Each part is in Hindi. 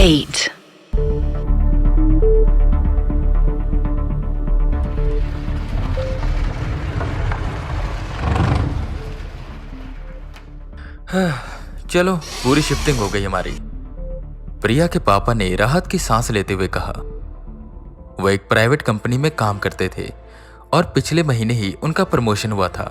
8. चलो पूरी शिफ्टिंग हो गई हमारी। प्रिया के पापा ने राहत की सांस लेते हुए कहा। वो एक प्राइवेट कंपनी में काम करते थे और पिछले महीने ही उनका प्रमोशन हुआ था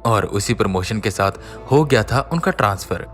और उसी प्रमोशन के साथ हो गया था उनका ट्रांसफर।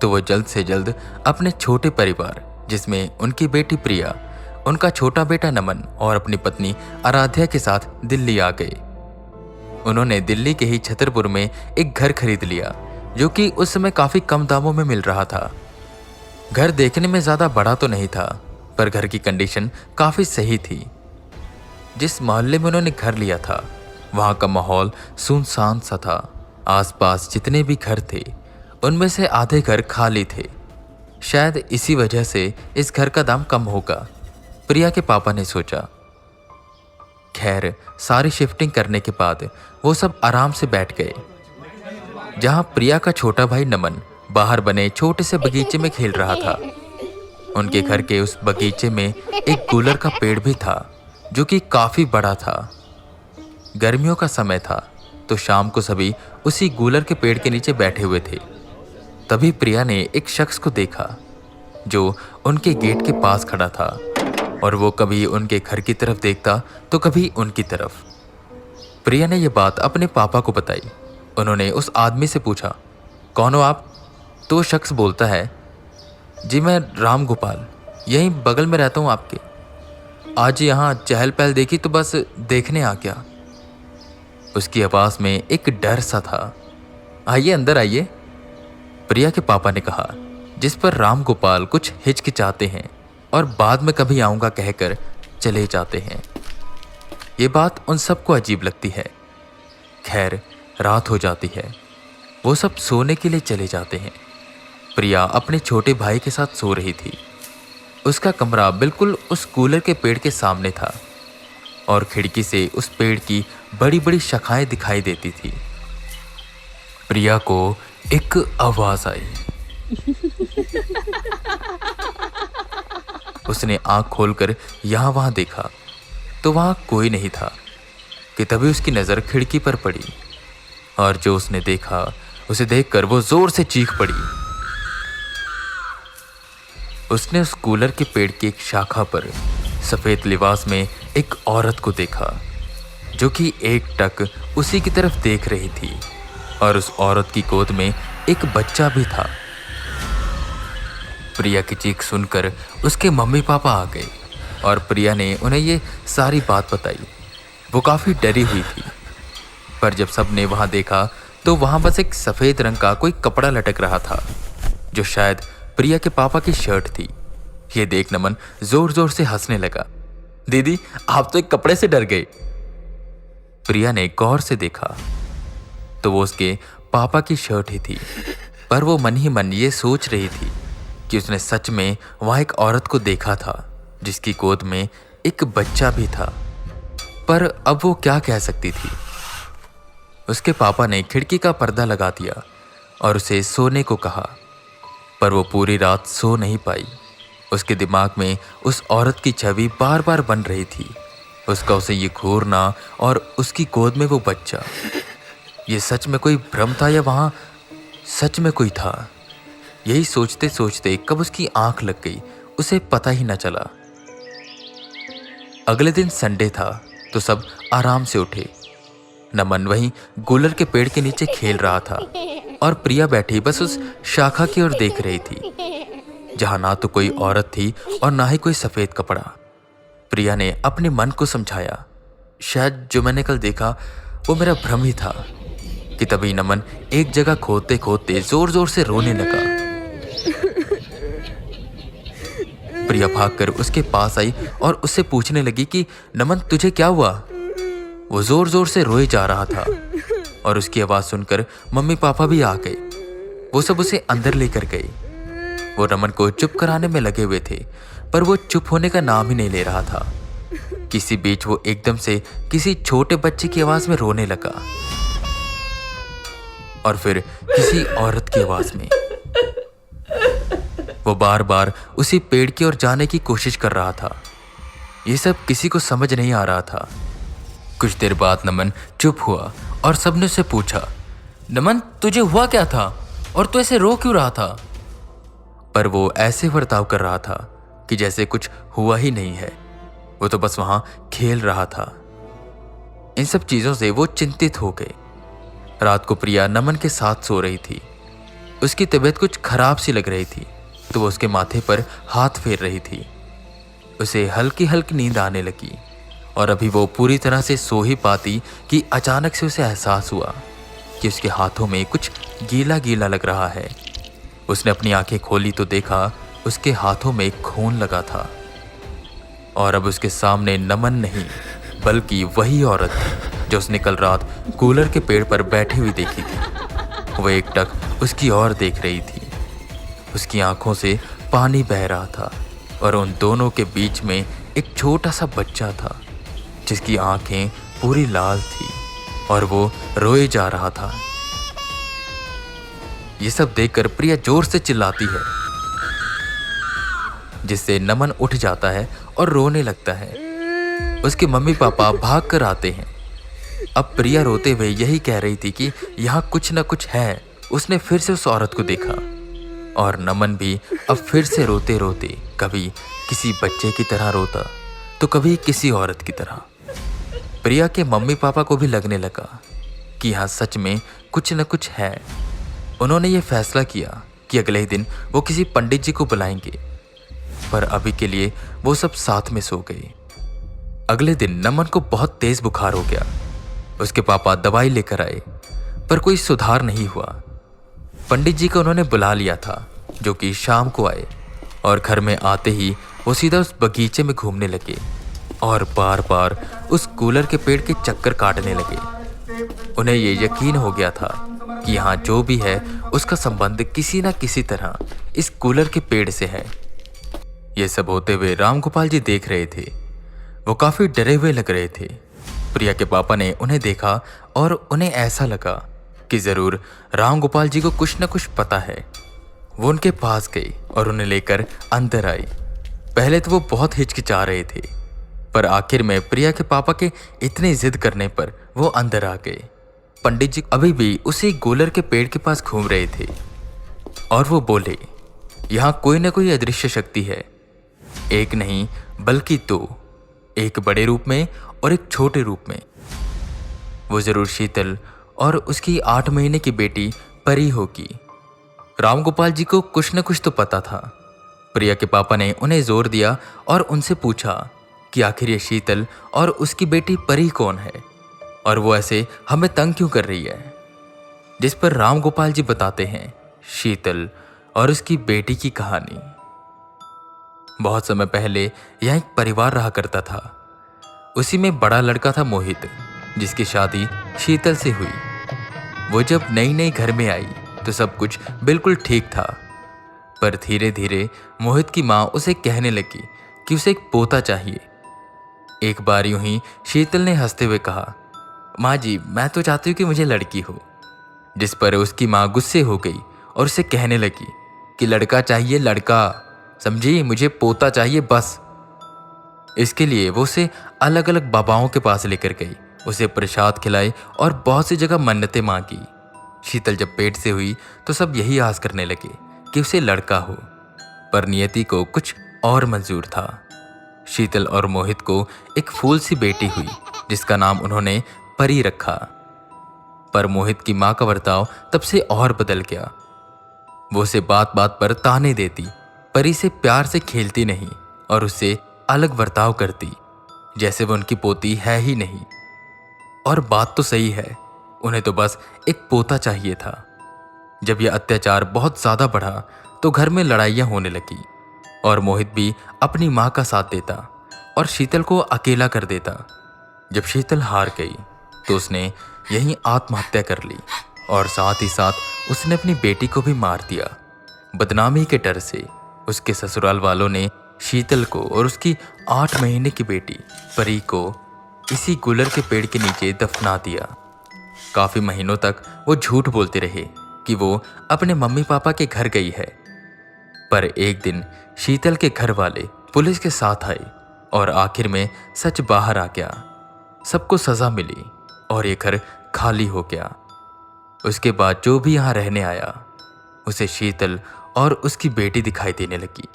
तो वो जल्द से जल्द अपने छोटे परिवार, जिसमें उनकी बेटी प्रिया, उनका छोटा बेटा नमन और अपनी पत्नी आराध्या के साथ दिल्ली आ गए। उन्होंने दिल्ली के ही छतरपुर में एक घर खरीद लिया, जो कि उस समय काफी कम दामों में मिल रहा था। घर देखने में ज्यादा बड़ा तो नहीं था, पर घर की कंडीशन काफी सही थी। जिस मोहल्ले में उन्होंने घर लिया था, वहां का माहौल सुनसान सा था। आसपास जितने भी घर थे, उनमें से आधे घर खाली थे। शायद इसी वजह से इस घर का दाम कम होगा, प्रिया के पापा ने सोचा। खैर, सारी शिफ्टिंग करने के बाद वो सब आराम से बैठ गए। जहां प्रिया का छोटा भाई नमन बाहर बने छोटे से बगीचे में खेल रहा था। उनके घर के उस बगीचे में एक गूलर का पेड़ भी था, जो कि काफी बड़ा था। गर्मियों का समय था, तो शाम को सभी उसी गूलर के पेड़ के नीचे बैठे हुए थे। तभी प्रिया ने एक शख्स को देखा, जो उनके गेट के पास खड़ा था और वो कभी उनके घर की तरफ देखता तो कभी उनकी तरफ। प्रिया ने यह बात अपने पापा को बताई। उन्होंने उस आदमी से पूछा, कौन हो आप? तो वो शख्स बोलता है, जी मैं राम गोपाल, यहीं बगल में रहता हूँ आपके। आज यहाँ चहल पहल देखी तो बस देखने आ गया। उसकी आवाज में एक डर सा था। आइए अंदर आइए, प्रिया के पापा ने कहा, जिस पर राम गोपाल कुछ हिचकिचाते हैं और बाद में कभी आऊंगा कहकर चले जाते हैं। ये बात उन सबको अजीब लगती है। खैर, रात हो जाती है। वो सब सोने के लिए चले जाते हैं। प्रिया अपने छोटे भाई के साथ सो रही थी। उसका कमरा बिल्कुल उस कूलर के पेड़ के सामने था और खिड़की से उस पेड़ की बड़ी बड़ी शाखाएं दिखाई देती थी। प्रिया को एक आवाज आई। उसने आंख खोलकर यहां वहां देखा तो वहां कोई नहीं था कि तभी उसकी नजर खिड़की पर पड़ी और जो उसने देखा, उसे देखकर वो जोर से चीख पड़ी। उसने उस कूलर के पेड़ की एक शाखा पर सफेद लिबास में एक औरत को देखा, जो कि एकटक उसी की तरफ देख रही थी और उस औरत की गोद में एक बच्चा भी था। प्रिया की चीख सुनकर उसके मम्मी पापा आ गए और प्रिया ने उन्हें ये सारी बात बताई। वो काफी डरी हुई थी, पर जब सबने वहां देखा तो वहां बस एक सफेद रंग का कोई कपड़ा लटक रहा था, जो शायद प्रिया के पापा की शर्ट थी। ये देख नमन जोर जोर से हंसने लगा। दीदी, आप तो एक कपड़े से डर गए। प्रिया ने गौर से देखा तो वो उसके पापा की शर्ट ही थी, पर वो मन ही मन ये सोच रही थी कि उसने सच में वहां एक औरत को देखा था, जिसकी गोद में एक बच्चा भी था। पर अब वो क्या कह सकती थी। उसके पापा ने खिड़की का पर्दा लगा दिया और उसे सोने को कहा, पर वो पूरी रात सो नहीं पाई। उसके दिमाग में उस औरत की छवि बार बार बन रही थी, उसका उसे ये घूरना और उसकी गोद में वो बच्चा। ये सच में कोई भ्रम था या वहां सच में कोई था? यही सोचते सोचते कब उसकी आंख लग गई, उसे पता ही न चला। अगले दिन संडे था, तो सब आराम से उठे। नमन वहीं गूलर के पेड़ के नीचे खेल रहा था और प्रिया बैठी बस उस शाखा की ओर देख रही थी, जहां ना तो कोई औरत थी और ना ही कोई सफेद कपड़ा। प्रिया ने अपने मन को समझाया, शायद जो मैंने कल देखा वो मेरा भ्रम ही था, कि तभी नमन एक जगह खोदते खोदते जोर जोर से रोने लगा। प्रिया भागकर उसके पास आई और उससे पूछने लगी कि नमन, तुझे क्या हुआ? वो जोर जोर से रोए जा रहा था और उसकी आवाज सुनकर मम्मी पापा भी आ गए। वो सब उसे अंदर लेकर गए। वो नमन को चुप कराने में लगे हुए थे, पर वो चुप होने का नाम ही नहीं ले रहा था। किसी बीच वो एकदम से किसी छोटे बच्चे की आवाज में रोने लगा और फिर किसी औरत की आवाज में। वो बार बार उसी पेड़ की ओर जाने की कोशिश कर रहा था। ये सब किसी को समझ नहीं आ रहा था। कुछ देर बाद नमन चुप हुआ और सबने उससे पूछा, नमन तुझे हुआ क्या था और तू ऐसे रो क्यों रहा था? पर वो ऐसे बर्ताव कर रहा था कि जैसे कुछ हुआ ही नहीं है। वो तो बस वहां खेल रहा था। इन सब चीजों से वो चिंतित हो गए। रात को प्रिया नमन के साथ सो रही थी। उसकी तबीयत कुछ खराब सी लग रही थी, तो वो उसके माथे पर हाथ फेर रही थी। उसे हल्की हल्की नींद आने लगी और अभी वो पूरी तरह से सो ही पाती कि अचानक से उसे एहसास हुआ कि उसके हाथों में कुछ गीला गीला लग रहा है। उसने अपनी आंखें खोली तो देखा उसके हाथों में खून लगा था और अब उसके सामने नमन नहीं बल्कि वही औरत थी जो उसने कल रात कूलर के पेड़ पर बैठी हुई देखी थी। वो एकटक उसकी ओर देख रही थी। उसकी आंखों से पानी बह रहा था और उन दोनों के बीच में एक छोटा सा बच्चा था जिसकी आंखें पूरी लाल थी और वो रोए जा रहा था। ये सब देखकर प्रिया जोर से चिल्लाती है, जिससे नमन उठ जाता है और रोने लगता है। उसके मम्मी पापा भाग कर आते हैं। अब प्रिया रोते हुए यही कह रही थी कि यहाँ कुछ न कुछ है। उसने फिर से उस औरत को देखा और नमन भी अब फिर से रोते रोते कभी किसी बच्चे की तरह रोता तो कभी किसी औरत की तरह। प्रिया के मम्मी पापा को भी लगने लगा कि यहाँ सच में कुछ न कुछ है। उन्होंने ये फैसला किया कि अगले ही दिन वो किसी पंडित जी को बुलाएंगे, पर अभी के लिए वो सब साथ में सो गए। अगले दिन नमन को बहुत तेज बुखार हो गया। उसके पापा दवाई लेकर आए, पर कोई सुधार नहीं हुआ। पंडित जी को उन्होंने बुला लिया था, जो कि शाम को आए और घर में आते ही वो सीधा उस बगीचे में घूमने लगे और बार बार उस कूलर के पेड़ के चक्कर काटने लगे। उन्हें ये यकीन हो गया था कि यहाँ जो भी है उसका संबंध किसी न किसी तरह इस कूलर के पेड़ से है। ये सब होते हुए रामगोपाल जी देख रहे थे। वो काफी डरे हुए लग रहे थे। प्रिया के पापा ने उन्हें देखा और उन्हें ऐसा लगा कि जरूर रामगोपाल जी को कुछ न कुछ पता है। वो उनके पास गई और उन्हें लेकर अंदर आई। पहले तो वो बहुत हिचकिचा रहे थे, पर आखिर में प्रिया के पापा के इतनी जिद करने पर वो अंदर आ गए। पंडित जी अभी भी उसी गोलर के पेड़ के पास घूम रहे थे और वो बोले, यहाँ कोई ना कोई अदृश्य शक्ति है। एक नहीं बल्कि दो, एक बड़े रूप में और एक छोटे रूप में। वो जरूर शीतल और उसकी 8 महीने की बेटी परी होगी। रामगोपाल जी को कुछ न कुछ तो पता था। प्रिया के पापा ने उन्हें जोर दिया और उनसे पूछा कि आखिर ये शीतल और उसकी बेटी परी कौन है और वो ऐसे हमें तंग क्यों कर रही है। जिस पर रामगोपाल जी बताते हैं शीतल और उसकी बेटी की कहानी। बहुत समय पहले यहाँ एक परिवार रहा करता था। उसी में बड़ा लड़का था मोहित, जिसकी शादी शीतल से हुई। वो जब नई नई घर में आई तो सब कुछ बिल्कुल ठीक था, पर धीरे धीरे मोहित की माँ उसे कहने लगी कि उसे एक पोता चाहिए। एक बार यूं ही शीतल ने हंसते हुए कहा, माँ जी मैं तो चाहती हूँ कि मुझे लड़की हो। जिस पर उसकी माँ गुस्से हो गई और उसे कहने लगी कि लड़का चाहिए लड़का, समझी, मुझे पोता चाहिए बस। इसके लिए वो उसे अलग अलग बाबाओं के पास लेकर गई, उसे प्रसाद खिलाए और बहुत सी जगह मन्नतें मांगी। शीतल जब पेट से हुई तो सब यही आस करने लगे कि उसे लड़का हो, पर नियति को कुछ और मंजूर था। शीतल और मोहित को एक फूल सी बेटी हुई जिसका नाम उन्होंने परी रखा। पर मोहित की मां का बर्ताव तब से और बदल गया। वो उसे बात बात पर ताने देती, परी से प्यार से खेलती नहीं और उससे अलग बर्ताव करती, जैसे वो उनकी पोती है ही नहीं। और बात तो सही है, उन्हें तो बस एक पोता चाहिए था। जब यह अत्याचार बहुत ज्यादा बढ़ा तो घर में लड़ाइयां होने लगी और मोहित भी अपनी मां का साथ देता और शीतल को अकेला कर देता। जब शीतल हार गई तो उसने यहीं आत्महत्या कर ली और साथ ही साथ उसने अपनी बेटी को भी मार दिया। बदनामी के डर से उसके ससुराल वालों ने शीतल को और उसकी 8 महीने की बेटी परी को इसी गुलर के पेड़ के नीचे दफना दिया। काफी महीनों तक वो झूठ बोलते रहे कि वो अपने मम्मी पापा के घर गई है, पर एक दिन शीतल के घर वाले पुलिस के साथ आए और आखिर में सच बाहर आ गया। सबको सजा मिली और ये घर खाली हो गया। उसके बाद जो भी यहाँ रहने आया उसे शीतल और उसकी बेटी दिखाई देने लगी।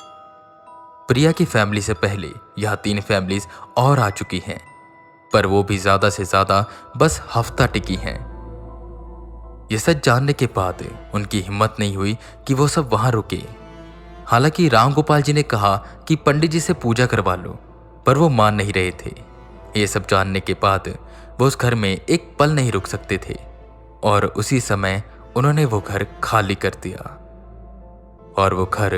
प्रिया की फैमिली से पहले यहाँ 3 फैमिलीज और आ चुकी हैं, पर वो भी ज्यादा से ज्यादा बस हफ्ता टिकी हैं। ये सच जानने के बाद उनकी हिम्मत नहीं हुई कि वो सब वहां रुके। हालांकि राम गोपाल जी ने कहा कि पंडित जी से पूजा करवा लो, पर वो मान नहीं रहे थे। ये सब जानने के बाद वो उस घर में एक पल नहीं रुक सकते थे और उसी समय उन्होंने वो घर खाली कर दिया और वो घर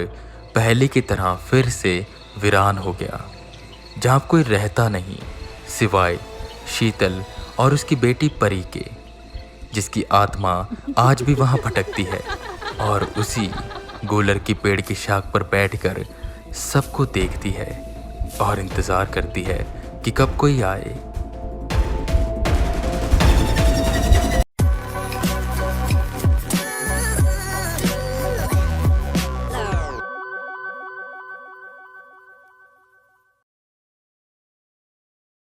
पहले की तरह फिर से वीरान हो गया, जहां कोई रहता नहीं सिवाय शीतल और उसकी बेटी परी के, जिसकी आत्मा आज भी वहां भटकती है और उसी गूलर की पेड़ की शाख पर बैठकर सबको देखती है और इंतजार करती है कि कब कोई आए